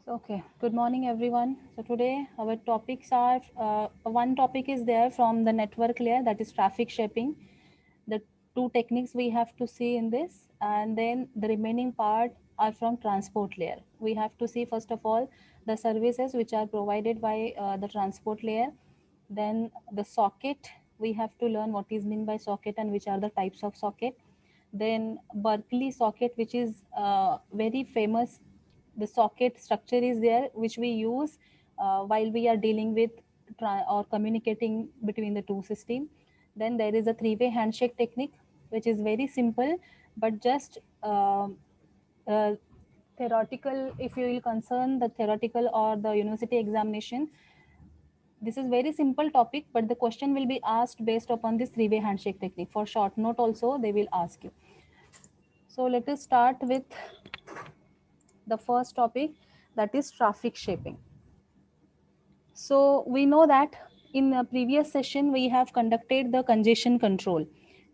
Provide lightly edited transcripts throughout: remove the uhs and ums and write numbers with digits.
Okay, good morning everyone. So today our topics are one topic is there from the network layer, that is traffic shaping. The two techniques we have to see in this, and then the remaining part are from transport layer. We have to see first of all the services which are provided by the transport layer. Then the socket, we have to learn what is meant by socket and which are the types of socket. Then Berkeley socket, which is very famous. The socket structure is there which we use while we are dealing with or communicating between the two systems. Then there is a three-way handshake technique, which is very simple, but just uh, theoretical. If you will concern the theoretical or the university examination, this is very simple topic, but the question will be asked based upon this three-way handshake technique. For short note also they will ask you. So let us start with the first topic, that is traffic shaping. So we know that in the previous session we have conducted the congestion control,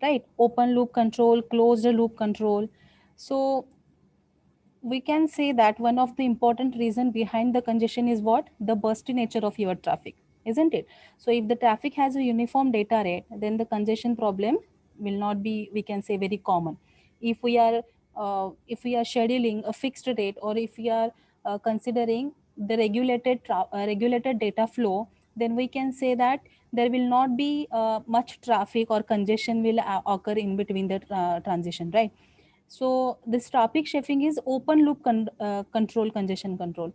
right? Open loop control, closed loop control. So we can say that one of the important reason behind the congestion is what? The bursty nature of your traffic, isn't it? So if the traffic has a uniform data rate, then the congestion problem will not be, we can say, very common. If we are scheduling a fixed rate, or if we are considering the regulated data flow, then we can say that there will not be much traffic or congestion will occur in between the transition, right? So this traffic shaping is open loop control, congestion control.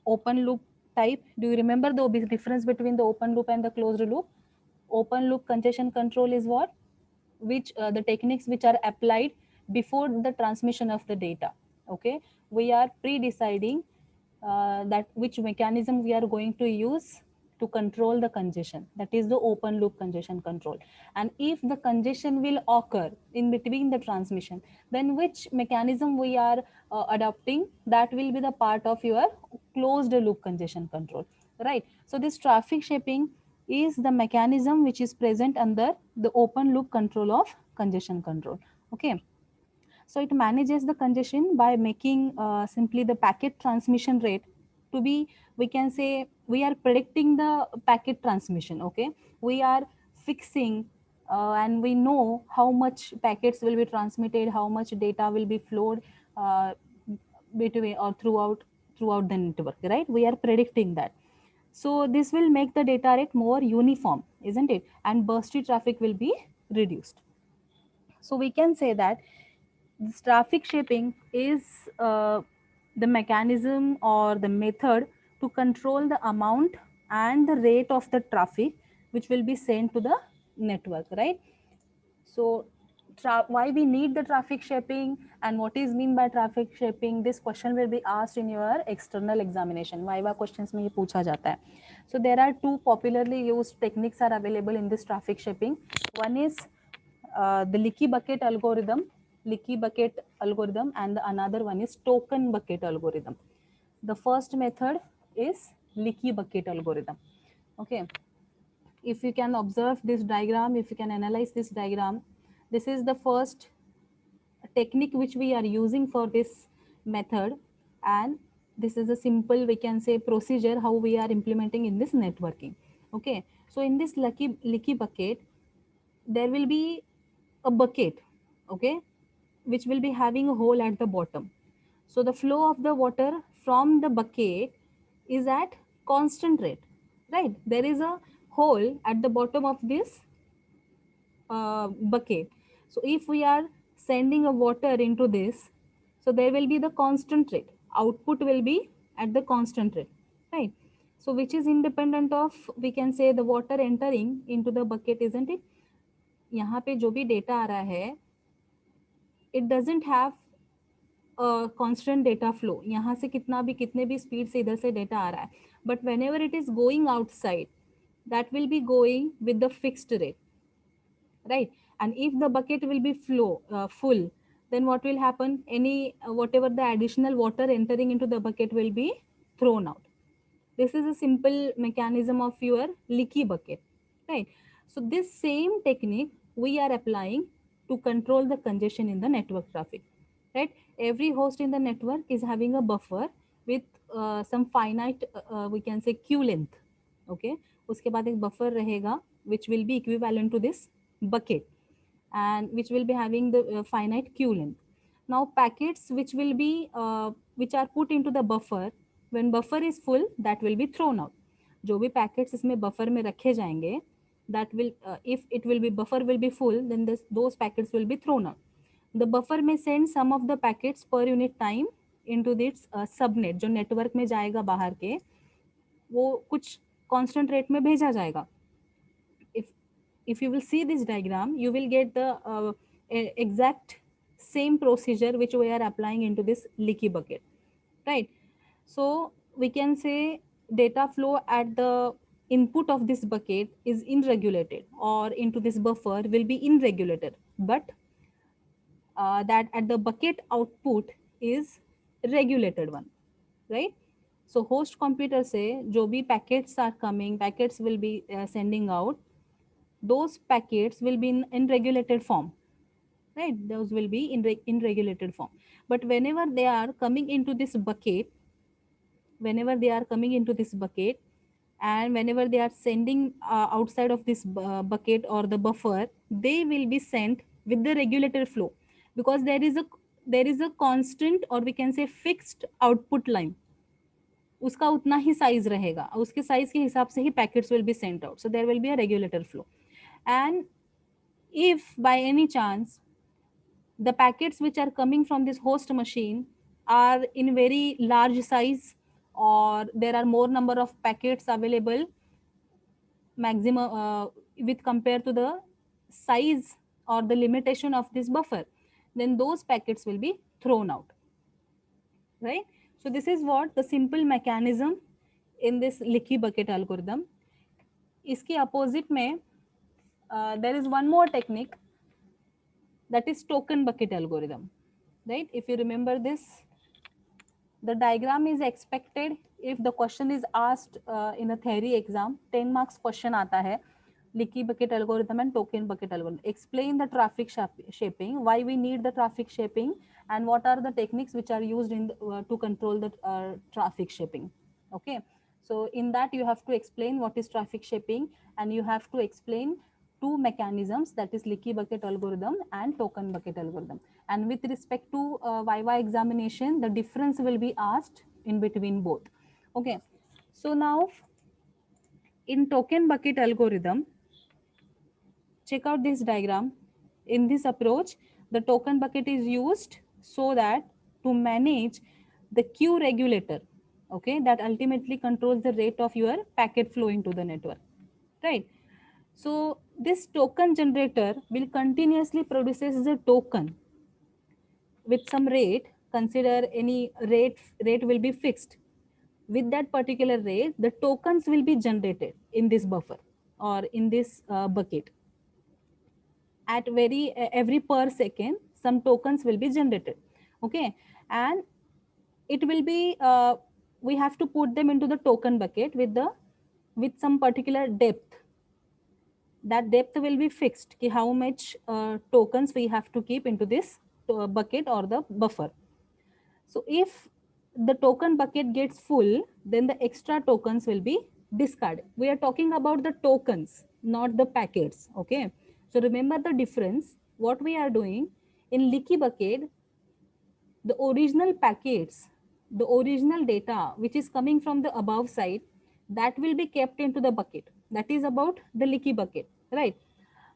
Open loop type. Do you remember the difference between the open loop and the closed loop? Open loop congestion control is what? Which the techniques which are applied before the transmission of the data. Okay, we are pre-deciding that which mechanism we are going to use to control the congestion. That is the open loop congestion control. And if the congestion will occur in between the transmission, then which mechanism we are adopting, that will be the part of your closed loop congestion control, right? So this traffic shaping is the mechanism which is present under the open loop control of congestion control. Okay, so it manages the congestion by making simply the packet transmission rate to be, we can say, we are predicting the packet transmission. Okay, we are fixing and we know how much packets will be transmitted, how much data will be flowed uh, between or throughout the network, right? We are predicting that. So this will make the data rate more uniform, isn't it? And bursty traffic will be reduced. So we can say that this traffic shaping is the mechanism or the method to control the amount and the rate of the traffic which will be sent to the network, right? So why we need the traffic shaping and what is mean by traffic shaping, this question will be asked in your external examination. Viva questions में ये पूछा जाता है. So there are two popularly used techniques are available in this traffic shaping. One is the leaky bucket algorithm, and the another one is token bucket algorithm. The first method is leaky bucket algorithm. Okay, if you can observe this diagram, if you can analyze this diagram, this is the first technique which we are using for this method, and this is a simple, we can say, procedure how we are implementing in this networking. Okay, so in this leaky bucket there will be a bucket, okay, which will be having a hole at the bottom. So the flow of the water from the bucket is at constant rate, right? There is a hole at the bottom of this bucket. So if we are sending a water into this, so there will be the constant rate. Output will be at the constant rate, right? So which is independent of, we can say, the water entering into the bucket, isn't it? यहाँ पे जो भी data आ रहा है, it doesn't have constant data flow. यहाँ से कितना भी कितने भी स्पीड से इधर से डेटा आ रहा है, but whenever it is going outside, that will be going with the fixed rate, right? And if the bucket will be full, then what will happen? Any whatever the additional water entering into the bucket will be thrown out. This is a simple mechanism of your leaky bucket, right? So this same technique we are applying to control the congestion in the network traffic, right? Every host in the network is having a buffer with some finite we can say queue length. Okay, उसके बाद एक buffer रहेगा which will be equivalent to this bucket and which will be having the finite queue length. Now packets which will be which are put into the buffer, when buffer is full that will be thrown out. जो भी packets इसमें buffer में रखे जाएंगे, that will if it will be buffer will be full, then those packets will be thrown out. The buffer may send some of the packets per unit time into this subnet, जो network में जाएगा बाहर के, वो कुछ constant rate में भेजा जाएगा. If you will see this diagram, you will get the exact same procedure which we are applying into this leaky bucket, right? So we can say data flow at the input of this bucket is unregulated, or into this buffer will be unregulated, but that at the bucket output is regulated one, right? So host computer से जो भी packets are coming, packets will be sending out, those packets will be in regulated form, right? Those will be in regulated form. But whenever they are coming into this bucket, and whenever they are sending outside of this bucket or the buffer, they will be sent with the regulated flow, because there is a constant, or we can say fixed output line. उसका उतना ही size रहेगा, उसके size के हिसाब से ही packets will be sent out. So there will be a regulator flow. And if by any chance the packets which are coming from this host machine are in very large size, or there are more number of packets available maximum with compared to the size or the limitation of this buffer, then those packets will be thrown out, right? So this is what the simple mechanism in this leaky bucket algorithm. इसके opposite में there is one more technique, that is token bucket algorithm, right? If you remember this, the diagram is expected if the question is asked in a theory exam. 10 marks question आता है, leaky bucket algorithm and token bucket algorithm. Explain the traffic shaping, why we need the traffic shaping, and what are the techniques which are used in to control the traffic shaping. Okay, so in that you have to explain what is traffic shaping, and you have to explain two mechanisms, that is leaky bucket algorithm and token bucket algorithm. And with respect to Viva examination, the difference will be asked in between both. Okay, so now in token bucket algorithm, check out this diagram. In this approach, the token bucket is used so that to manage the queue regulator, okay, that ultimately controls the rate of your packet flow into the network, right? So this token generator will continuously produces the token with some rate. Consider any rate will be fixed. With that particular rate, the tokens will be generated in this buffer or in this bucket. At every per second, some tokens will be generated. Okay, and it will be we have to put them into the token bucket with some particular depth. That depth will be fixed, ki how much tokens we have to keep into this bucket or the buffer. So if the token bucket gets full, then the extra tokens will be discarded. We are talking about the tokens, not the packets. Okay, so remember the difference. What we are doing in leaky bucket, the original packets, the original data which is coming from the above side, that will be kept into the bucket. That is about the leaky bucket, right?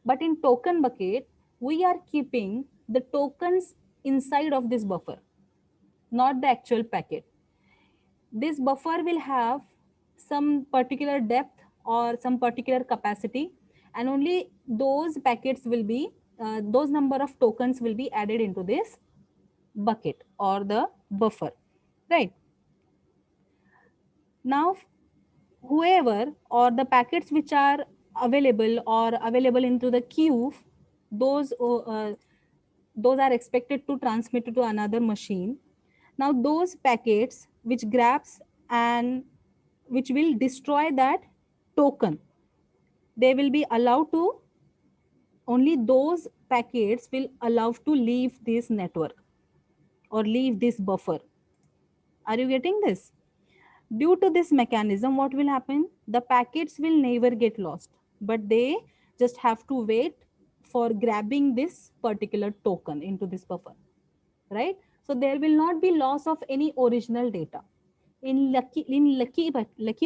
But in token bucket, we are keeping the tokens inside of this buffer, not the actual packet. This buffer will have some particular depth or some particular capacity, and only those packets will be those number of tokens will be added into this bucket or the buffer, right? Now whoever or the packets which are available into the queue, those those are expected to transmit to another machine. Now those packets which grabs and which will destroy that token, they will be allowed to, only those packets will allow to leave this network or leave this buffer. Are you getting this? Due to this mechanism, what will happen? The packets will never get lost, but they just have to wait for grabbing this particular token into this buffer, right? So there will not be loss of any original data. In lucky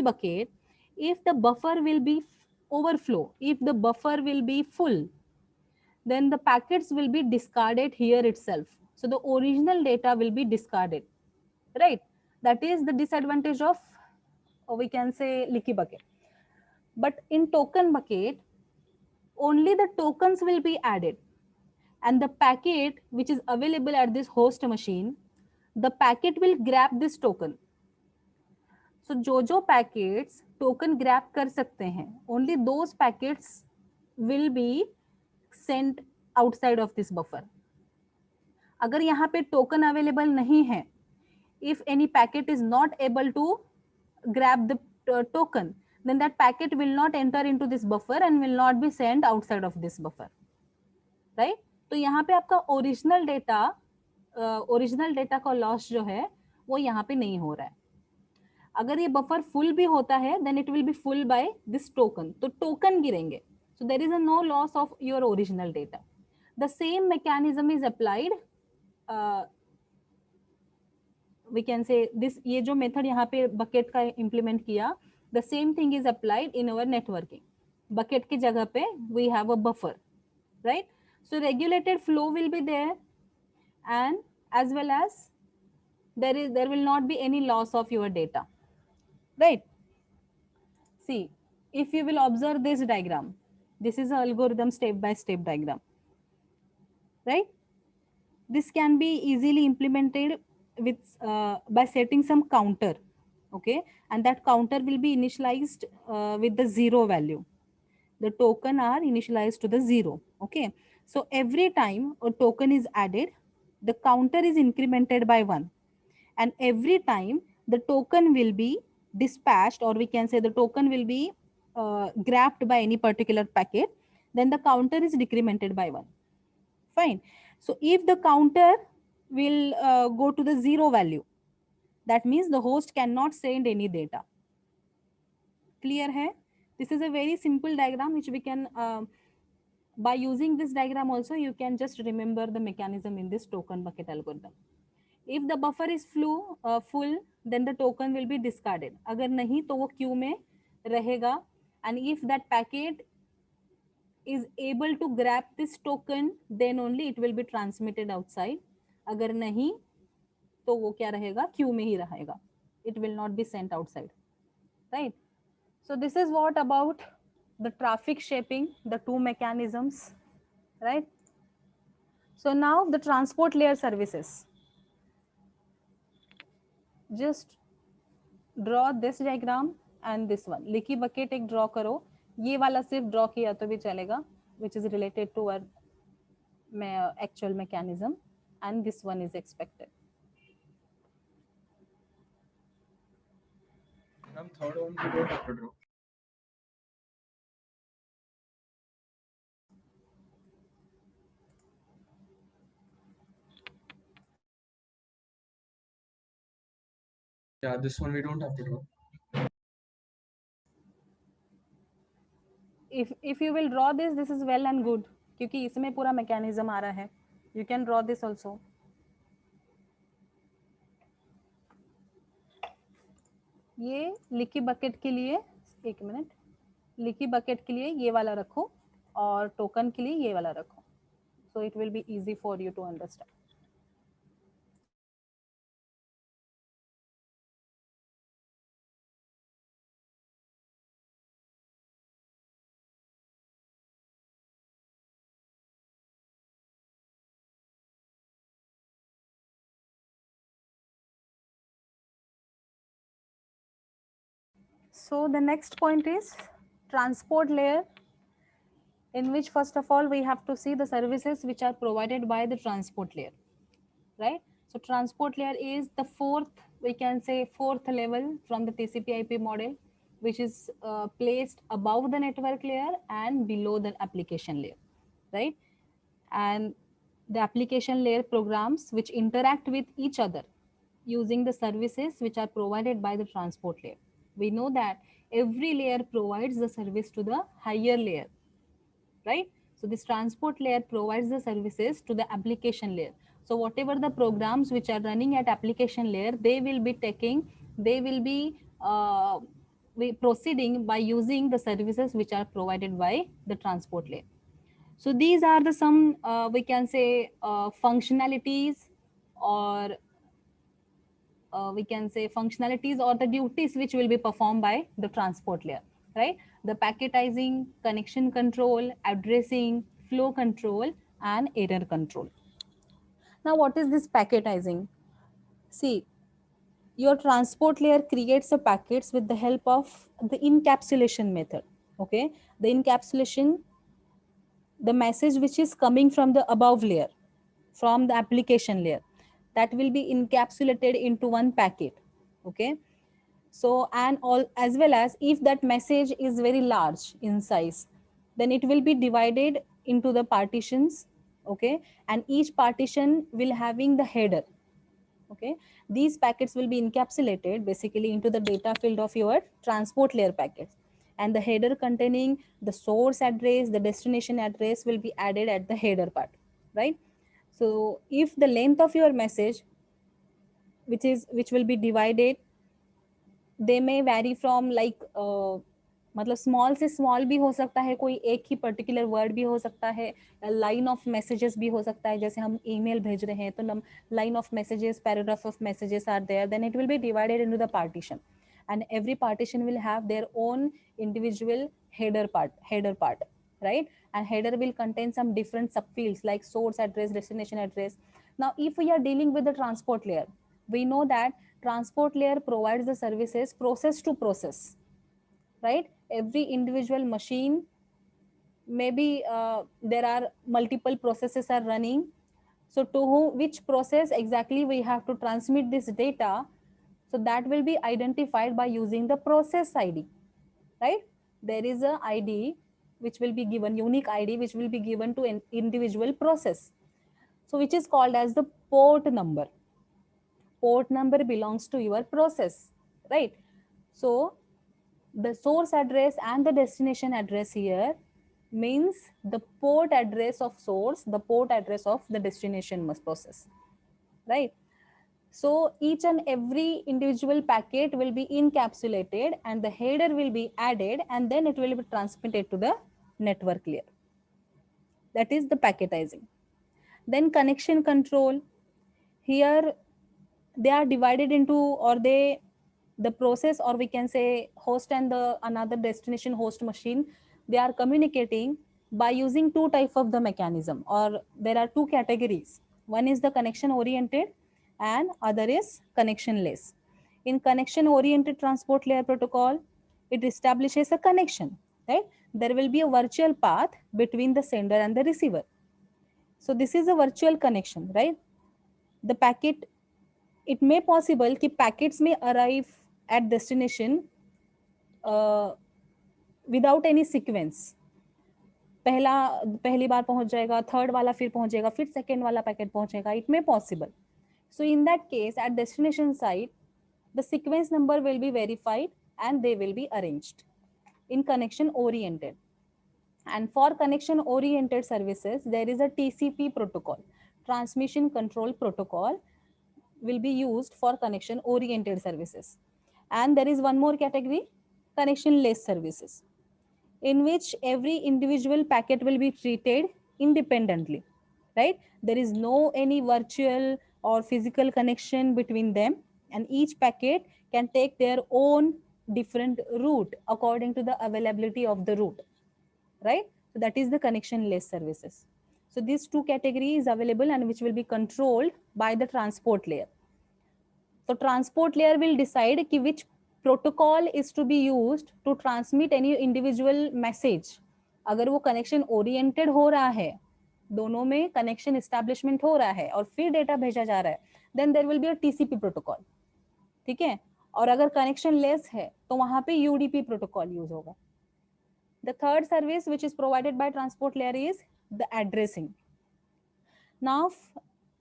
bucket, if the buffer will be overflow, if the buffer will be full, then the packets will be discarded here itself. So the original data will be discarded, right? That is the disadvantage of, or we can say, leaky bucket. But in token bucket, only the tokens will be added, and the packet which is available at this host machine, the packet will grab this token. So जो जो packets token grab कर सकते हैं, only those packets will be sent outside of this buffer. अगर यहाँ पे token available नहीं है, if any packet is not able to grab the token, then that packet will not enter into this buffer and will not be sent outside of this buffer, right? तो यहाँ पे आपका original data का loss जो है वो यहाँ पे नहीं हो रहा है. अगर ये बफर फुल भी होता है, then it will be full by this token, तो टोकन गिरेंगे. So there is a no loss of your original data. The same mechanism is applied, we can say this, ये जो मेथड यहाँ पे bucket का इम्प्लीमेंट किया, the same thing is applied in our networking. Bucket की जगह पे we have a buffer, right? So regulated flow will be there, and as well as there will not be any loss of your data, right? See, if you will observe this diagram, this is an algorithm step by step diagram, right? This can be easily implemented with by setting some counter, okay? And that counter will be initialized with the 0 value. The token are initialized to the 0, okay? So every time a token is added, the counter is incremented by 1, and every time the token will be dispatched, or we can say the token will be grabbed by any particular packet, then the counter is decremented by 1. Fine. So if the counter will go to the 0 value, that means the host cannot send any data. Clear hai? This is a very simple diagram which we can by using this diagram also you can just remember the mechanism in this token bucket algorithm. If the buffer is full, then the token will be discarded. अगर नहीं तो वो queue में रहेगा, and if that packet is able to grab this token, then only it will be transmitted outside. अगर नहीं तो वो क्या रहेगा, queue में ही रहेगा. It will not be sent outside, right? So this is what about the traffic shaping, the two mechanisms, right? So now the transport layer services. Just draw this diagram and this one. Leaky bucket एक draw करो, ये वाला सिर्फ draw किया तो भी चलेगा, which is related to our actual mechanism, and this one is expected. Third one we don't have to draw. Yeah, this one we don't have to draw. If you will draw this, this is well and good, क्योंकि इसमें पूरा mechanism आ रहा है. You can draw this also. ये leaky bucket के लिए, एक minute, leaky bucket के लिए ये वाला रखो और टोकन के लिए ये वाला रखो. So it will be easy for you to understand. So the next point is transport layer, in which first of all we have to see the services which are provided by the transport layer, right? So transport layer is the fourth, we can say fourth level from the TCP/IP model, which is placed above the network layer and below the application layer, right? And the application layer programs which interact with each other, using the services which are provided by the transport layer. We know that every layer provides the service to the higher layer, right? So this transport layer provides the services to the application layer. So whatever the programs which are running at application layer, they will be proceeding by using the services which are provided by the transport layer. So these are the some we can say functionalities, or we can say functionalities or the duties which will be performed by the transport layer, right? The packetizing, connection control, addressing, flow control, and error control. Now what is this packetizing? See, your transport layer creates the packets with the help of the encapsulation method. Okay, the encapsulation, the message which is coming from the above layer, from the application layer, that will be encapsulated into one packet. Okay, so and all, as well as if that message is very large in size, then it will be divided into the partitions. Okay, and each partition will having the header. Okay, these packets will be encapsulated basically into the data field of your transport layer packets, and the header containing the source address, the destination address will be added at the header part, right? So if the length of your message, which will be divided, they may vary from like मतलब small से small भी हो सकता है, कोई एक ही particular word भी हो सकता है, लाइन ऑफ मैसेजेस भी हो सकता है, जैसे हम ईमेल भेज रहे हैं तो line of messages, paragraph of messages are there, then it will be divided into the partition, and every partition will have their own individual header part, right? And header will contain some different subfields like source address, destination address. Now if we are dealing with the transport layer, we know that transport layer provides the services process to process, right? Every individual machine, maybe there are multiple processes are running, so to which process exactly we have to transmit this data, so that will be identified by using the process id, right? There is a id which will be given, unique id which will be given to an individual process, so which is called as the port number. Port number belongs to your process, right? So the source address and the destination address here means the port address of source, the port address of the destination must process, right? So each and every individual packet will be encapsulated and the header will be added, and then it will be transmitted to the network layer. That is the packetizing. Then connection control. Here they are divided into, or they, the process, or we can say host and the another destination host machine, they are communicating by using two type of the mechanism, or there are two categories. One is the connection oriented and other is connectionless. In connection oriented transport layer protocol, it establishes a connection, right? There will be a virtual path between the sender and the receiver. So this is a virtual connection, right? The packet, it may possible कि packets may arrive at destination uh, without any sequence. पहला पहली बार पहुंच जाएगा, third वाला फिर पहुंचेगा, फिर second वाला पैकेट पहुंचेगा, it may possible. So in that case, at destination site, the sequence number will be verified and they will be arranged in connection oriented. And for connection oriented services, there is a TCP protocol, transmission control protocol, will be used for connection oriented services. And there is one more category, connectionless services, in which every individual packet will be treated independently, right? There is no any virtual or physical connection between them, and each packet can take their own different route according to the availability of the route, right? So that is the connectionless services. So these two categories available and which will be controlled by the transport layer. So transport layer will decide कि which protocol is to be used to transmit any individual message. अगर वो connection oriented हो रहा है, दोनों में connection establishment हो रहा है और फिर data भेजा जा रहा है, then there will be a TCP protocol. ठीक है? और अगर connection less है, तो वहाँ पे UDP protocol use होगा. The third service which is provided by transport layer is the addressing. Now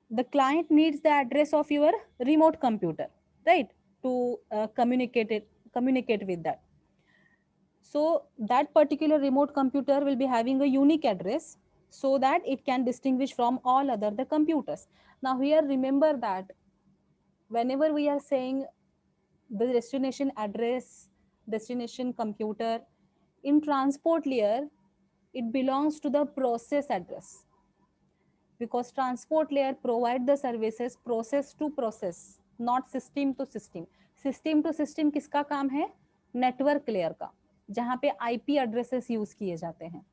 the client needs the address of your remote computer, right, to communicate with that. So that particular remote computer will be having a unique address so that it can distinguish from all other the computers. Now here remember that whenever we are saying the destination address, destination computer, in transport layer, it belongs to the process address, because transport layer provide the services process to process, not system to system. System to system किसका काम है? Network layer का, जहां पे IP addresses use किए जाते हैं,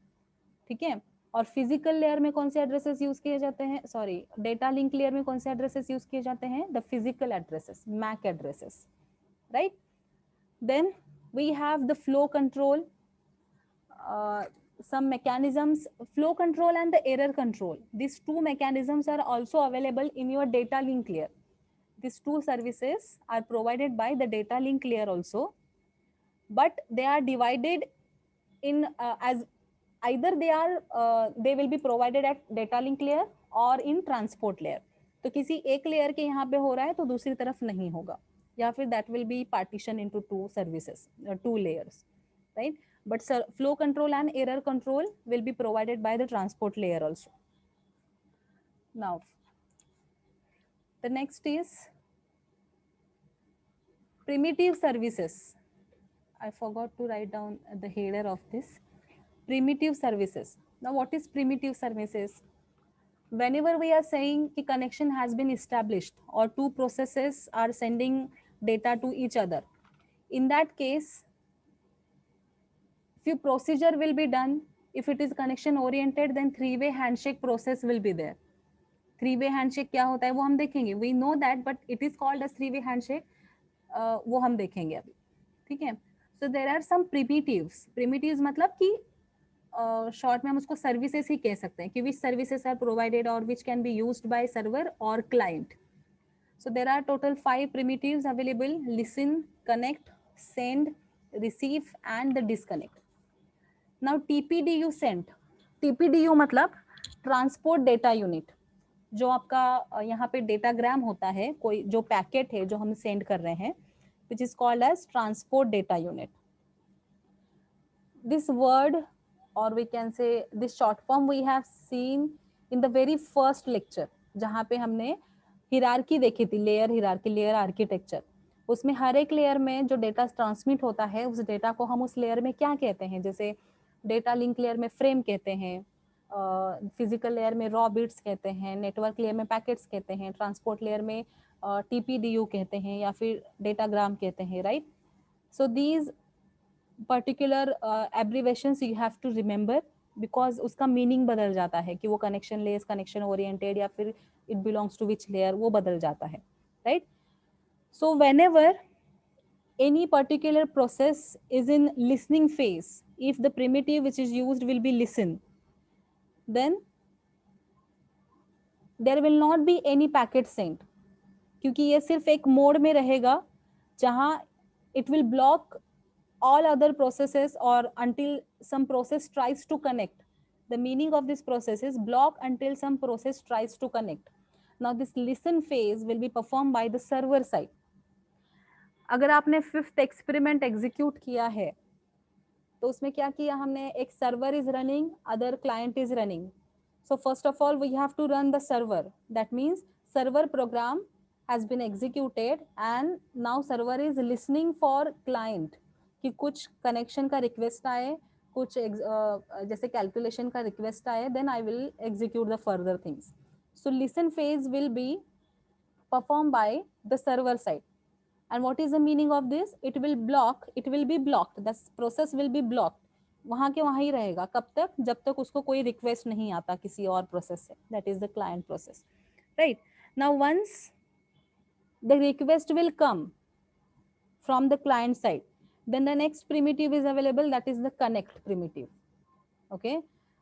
ठीक है। और फिजिकल लेयर में कौन से एड्रेसेस यूज किए जाते हैं, सॉरी डेटा लिंक लेयर में कौन से एड्रेसेस यूज किए जाते हैं? The physical addresses, MAC addresses, right. Then we have the flow control, some mechanisms, flow control and the error control. These two mechanisms are also available in your data link layer. These two services are provided by the data link layer also, but they are divided in as either they will be provided at data link layer or in transport layer. तो किसी एक layer के यहाँ पे हो रहा है तो दूसरी तरफ नहीं होगा, या फिर that will be partition into two services, two layers, right? But flow control and error control will be provided by the transport layer also. Now, the next is primitive services. I forgot to write down the header of this. Primitive services. Now, what is primitive services? Whenever we are saying the connection has been established or two processes are sending data to each other, in that case, few procedure will be done. If it is connection oriented, then three-way handshake process will be there. Three-way handshake क्या होता है वो हम देखेंगे. We know that, but it is called as three-way handshake. वो हम देखेंगे अभी, ठीक है. So there are some primitives. Primitives मतलब कि शॉर्ट में हम उसको सर्विसेज ही कह सकते हैं कि विच सर्विसेज आर प्रोवाइडेड और which can be used by server और client. So there are total 5 primitives available: listen, connect, send, receive and the disconnect. Now TPDU sent. TPDU मतलब ट्रांसपोर्ट डेटा यूनिट. जो आपका यहाँ पे डेटाग्राम होता है, कोई जो पैकेट है जो हम सेंड कर रहे हैं, which is called as transport data unit. This word, or we can say this short form, we have seen in the very first lecture, जहाँ पे हमने हिरार्की देखी थी, लेयर हिरार्की, लेयर आर्किटेक्चर. उसमें हर एक लेयर में जो डेटा ट्रांसमिट होता है, उस डेटा को हम उस लेयर में क्या कहते हैं? जैसे डेटा लिंक लेयर में फ्रेम कहते हैं, फिजिकल लेयर में रॉ बिट्स कहते हैं, नेटवर्क लेयर में पैकेट्स कहते हैं, ट्रांसपोर्ट लेयर में टीपीडीयू कहते हैं या फिर डेटाग्राम कहते हैं, right. So these particular abbreviations you have to remember, because उसका मीनिंग बदल जाता है कि वो कनेक्शन लेस, कनेक्शन ओरिएंटेड या फिर it belongs to which layer, वो बदल जाता है, right. So whenever any particular process is in listening phase, if the primitive which is used will be listen, then there will not be any packet sent, क्योंकि ये सिर्फ एक mode में रहेगा जहां it will block all other processes or until some process tries to connect. The meaning of this process is block until some process tries to connect. Now this listen phase will be performed by the server side. अगर आपने fifth experiment execute किया है तो उसमें क्या किया हमने? एक server is running, other client is running. So first of all we have to run the server. That means server program has been executed and now server is listening for client कि कुछ connection का request आए, कुछ जैसे calculation का request आए, then I will execute the further things. So listen phase will be performed by the server side. And what is the meaning of this? It will block, it will be blocked, the process will be blocked. वहां के वहां ही रहेगा. कब तक? जब तक उसको कोई रिक्वेस्ट नहीं आता किसी और प्रोसेस से. That is the client process, right. Now once the request will come from the client side, then the next primitive is available, that is the connect primitive. Okay,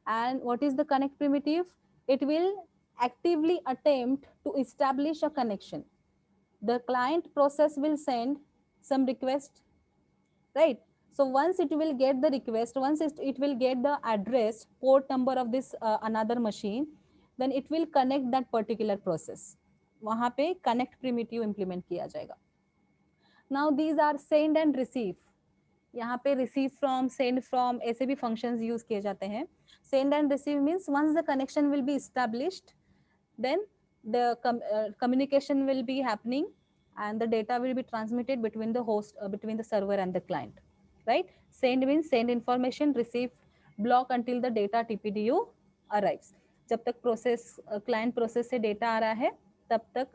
and what is the connect primitive? It will actively attempt to establish a connection. The client process will send some request, right? So once it will get the request, once it will get the address, port number of this another machine, then it will connect that particular process. वहां पे connect primitive implement किया जाएगा. Now these are send and receive. यहाँ पे receive from, send from ऐसे भी functions use किए जाते हैं. Send and receive means once the connection will be established, then the communication will be happening and the data will be transmitted between the host, between the server and the client, right? Send means send information, receive block until the data TPDU arrives. जब तक process client process से data आ रहा है तब तक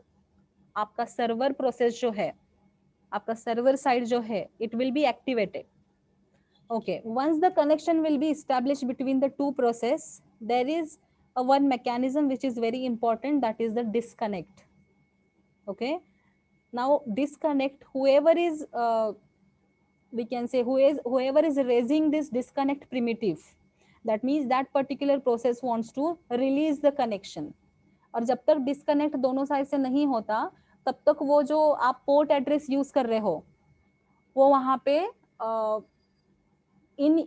आपका server process जो है, आपका सर्वर साइड जो है, it will be activated. Okay, once the connection will be established between the two process, there is a one mechanism which is very important, that is the disconnect. Okay, now disconnect, whoever is we can say whoever is raising this disconnect primitive, that means that particular process wants to release the connection. और जब तक disconnect दोनों side से नहीं होता तब तक वो जो आप पोर्ट एड्रेस यूज कर रहे हो वो वहां पे in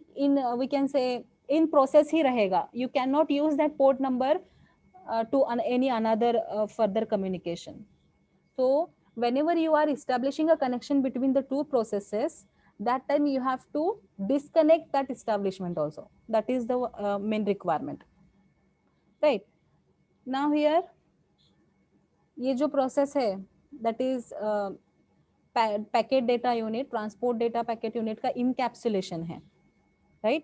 we can say in process ही रहेगा. You cannot use that port number to any another further communication. So whenever you are establishing a connection between the two processes, that time you have to disconnect that establishment also. That is the main requirement, right? Now here ये जो process है, that is packet data unit, transport data packet unit का encapsulation है, right?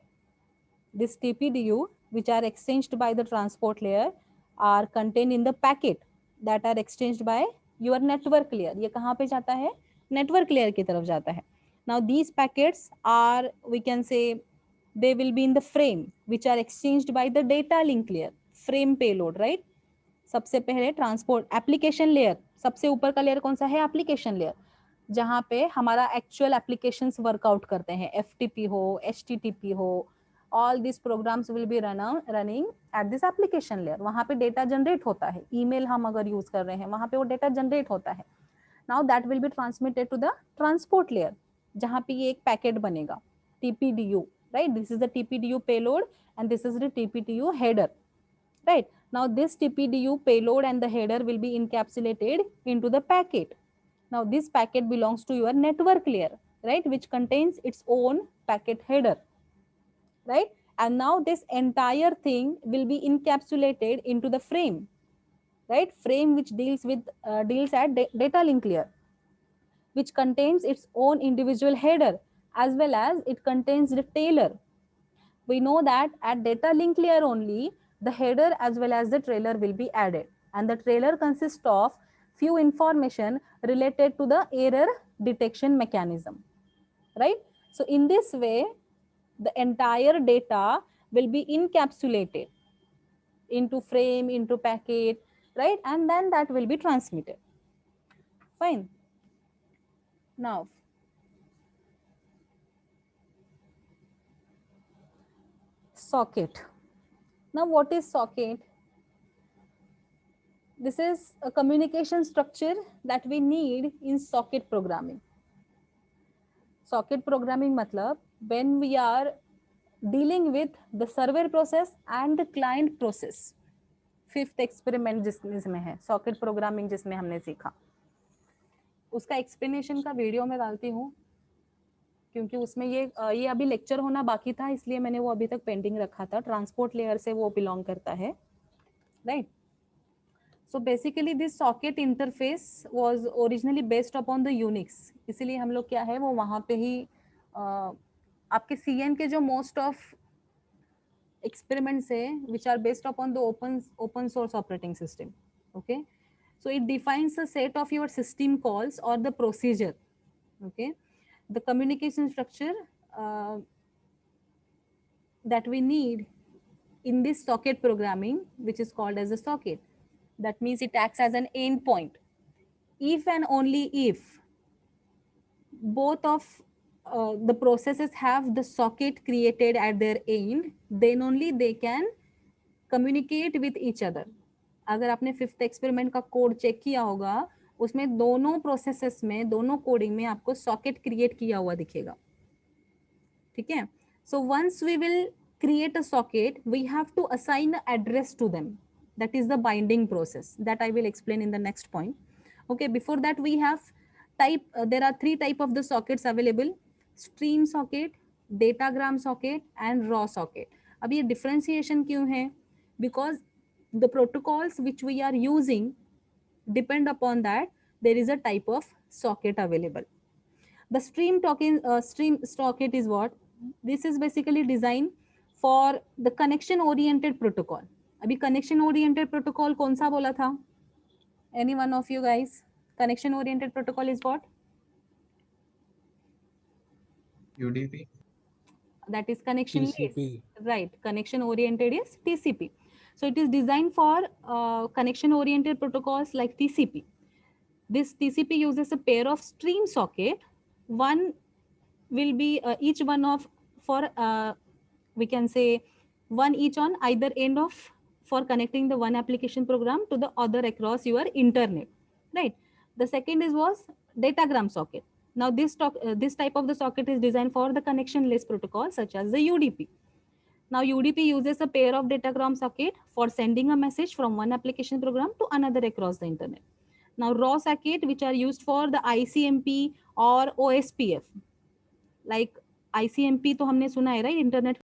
This TPDU which are exchanged by the transport layer are contained in the packet that are exchanged by your network layer. ये कहाँ पे जाता है? Network layer की तरफ जाता है. Now these packets are, we can say, they will be in the frame which are exchanged by the data link layer, frame payload, right? सबसे पहले ट्रांसपोर्ट एप्लीकेशन लेयर, सबसे ऊपर का लेयर कौन सा है? एप्लीकेशन लेयर, जहाँ पे हमारा एक्चुअल एप्लीकेशंस वर्कआउट करते हैं. FTP हो, HTTP हो, all these programs will be running at this application layer. वहाँ पे डेटा जनरेट होता है. ईमेल हम अगर यूज कर रहे हैं वहाँ पे वो डेटा जनरेट होता है. Now that will be transmitted to the transport layer, जहाँ पे ये एक पैकेट बनेगा, TPDU, right? This is the TPDU payload and this is the TPDU header, right? Now this TPDU payload and the header will be encapsulated into the packet. Now this packet belongs to your network layer, right, which contains its own packet header, right? And now this entire thing will be encapsulated into the frame, right? Frame which deals with deals at data link layer, which contains its own individual header as well as it contains the trailer. We know that at data link layer only the header as well as the trailer will be added, and the trailer consists of few information related to the error detection mechanism, right? So in this way the entire data will be encapsulated into frame, into packet, right? And then that will be transmitted. Fine. Now socket. Now what is socket? This is a communication structure that we need in socket programming. Socket programming matlab when we are dealing with the server process and the client process. Fifth experiment जिसमें है socket programming, जिसमें हमने सीखा, उसका explanation का video मैं डालती हूँ क्योंकि उसमें ये अभी लेक्चर होना बाकी था, इसलिए मैंने वो अभी तक पेंडिंग रखा था. ट्रांसपोर्ट लेयर से वो बिलोंग करता है, right? So basically this socket interface was originally based upon the Unix, इसीलिए हम लोग क्या है वो वहाँ पे ही आपके CN के जो most of experiments say which are based upon the open source operating system. Okay, so it defines a set of your system calls or the procedure. Okay, the communication structure that we need in this socket programming, which is called as a socket, that means it acts as an endpoint. If and only if both of the processes have the socket created at their end, then only they can communicate with each other. अगर आपने fifth experiment का code check किया होगा, उसमें दोनों processes में, दोनों coding में आपको सॉकेट क्रिएट किया हुआ दिखेगा. ठीक है? So once we will create a socket, we have to assign an address to them. That is the binding process that I will explain in the next point. Okay, before that we have there are three type of the sockets available: stream socket, datagram socket and raw socket. अब ये differentiation क्यों है? Because the protocols which we are using depend upon that there is a type of socket available. The stream socket is what? This is basically designed for the connection oriented protocol. अभी connection oriented protocol कौन सा बोला था? Any one of you guys? Connection oriented protocol is what? UDP. That is connection TCP. right? Connection oriented is TCP. So it is designed for connection oriented protocols like TCP. This TCP uses a pair of stream socket. One will be each one of for we can say one each on either end of for connecting the one application program to the other across your internet, right? The second was datagram socket. Now this type of the socket is designed for the connectionless protocol such as the UDP. Now UDP uses a pair of datagram socket for sending a message from one application program to another across the internet. Now raw socket which are used for the ICMP or OSPF. Like ICMP तो हमने सुना है, right? Internet